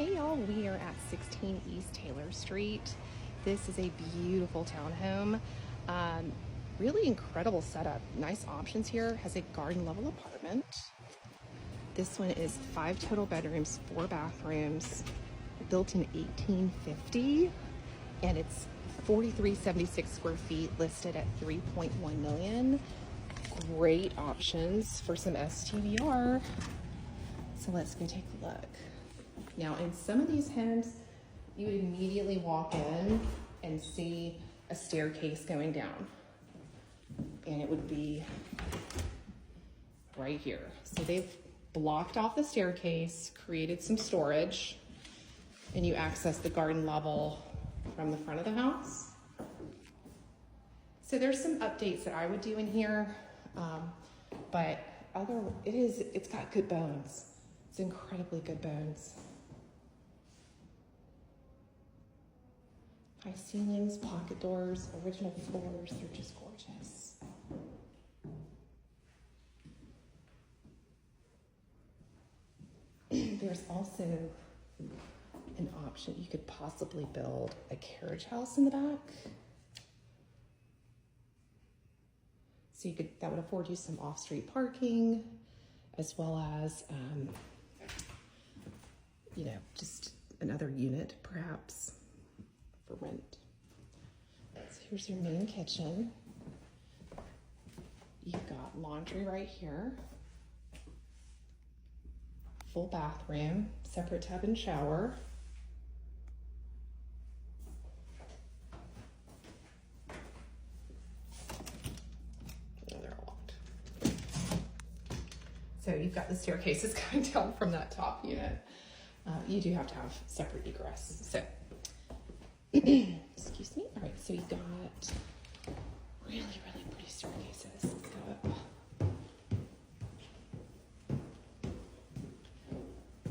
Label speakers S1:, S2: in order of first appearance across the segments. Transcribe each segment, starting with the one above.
S1: Hey y'all, we are at 16 East Taylor Street. This is a beautiful townhome. Really incredible setup. Nice options here. Has a garden level apartment. This one is 5 total bedrooms, 4 bathrooms, built in 1850, and it's 4,376 square feet, listed at 3.1 million. Great options for some STVR. So let's go take a look. Now, in some of these homes, you would immediately walk in and see a staircase going down. And it would be right here. So they've blocked off the staircase, created some storage, and you access the garden level from the front of the house. So there's some updates that I would do in here, but it's got good bones. It's incredibly good bones. High ceilings, pocket doors, original floors, they're just gorgeous. There's also an option. You could possibly build a carriage house in the back. So that would afford you some off-street parking, as well as, just another unit perhaps for rent. So here's your main kitchen. You've got laundry right here. Full bathroom, separate tub and shower. Oh, they're all locked. So you've got the staircases going down from that top unit. You do have to have separate egress. So, excuse me. All right, so you've got really, really pretty staircases. Let's go up.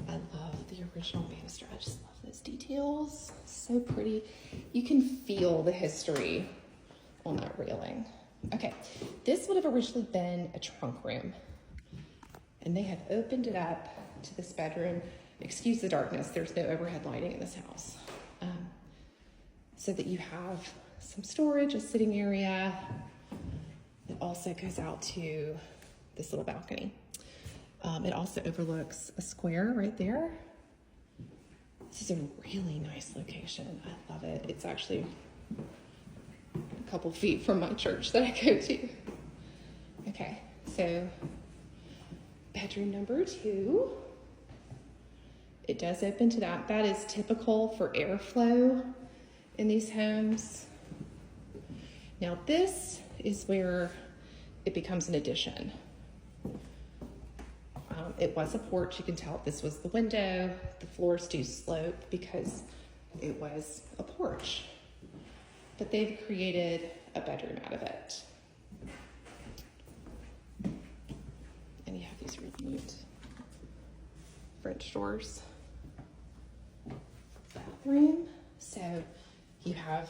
S1: I love the original banister. I just love those details. So pretty. You can feel the history on that railing. Okay, this would have originally been a trunk room, and they have opened it up to this bedroom. Excuse the darkness, there's no overhead lighting in this house. So that you have some storage, a sitting area. It also goes out to this little balcony. It also overlooks a square right there. This is a really nice location. I love it. It's actually a couple feet from my church that I go to. Okay, so bedroom number 2. It does open to that. That is typical for airflow in these homes. Now this is where it becomes an addition. It was a porch. You can tell this was the window. The floors do slope because it was a porch. But they've created a bedroom out of it. And you have these really neat French doors. Bathroom. So you have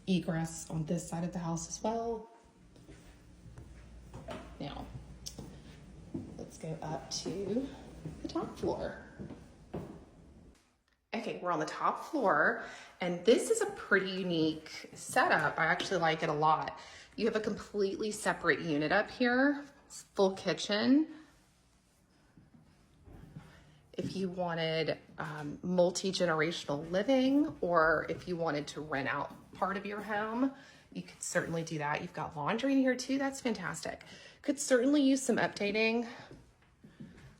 S1: egress on this side of the house as well. Now, let's go up to the top floor. Okay, we're on the top floor, and this is a pretty unique setup. I actually like it a lot. You have a completely separate unit up here, full kitchen. If you wanted multi-generational living, or if you wanted to rent out part of your home, you could certainly do that. You've got laundry in here too. That's fantastic. Could certainly use some updating.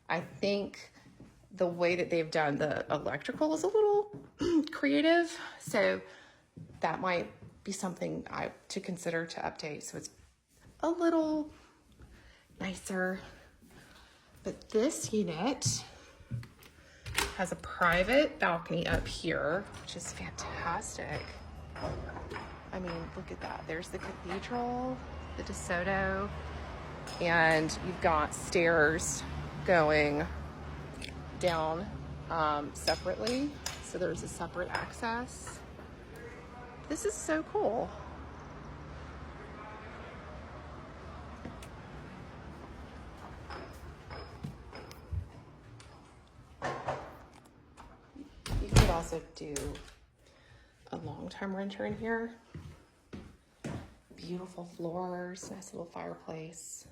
S1: I think the way that they've done the electrical is a little creative, so that might be something to consider to update, so it's a little nicer. But this unit has a private balcony up here, which is fantastic. I mean, look at that. There's the cathedral, the DeSoto, and you've got stairs going down separately. So there's a separate access. This is so cool. also do a long-term renter in here. Beautiful floors, nice little fireplace.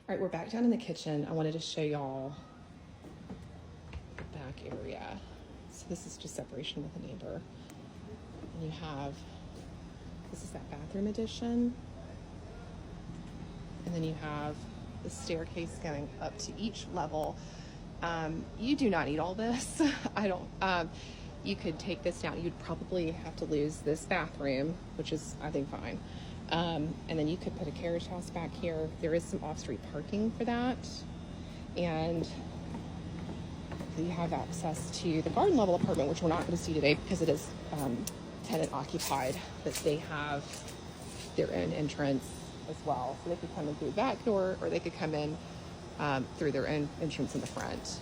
S1: All right, we're back down in the kitchen. I wanted to show y'all the back area. So this is just separation with a neighbor. And you have, this is that bathroom addition. And then you have the staircase going up to each level. You do not need all this. I don't, you could take this down. You'd probably have to lose this bathroom, which is, I think, fine. And then you could put a carriage house back here. There is some off-street parking for that. And you have access to the garden level apartment, which we're not going to see today because it is tenant occupied, but they have their own entrance as well. So they could come in through the back door, or they could come in through their own entrance in the front.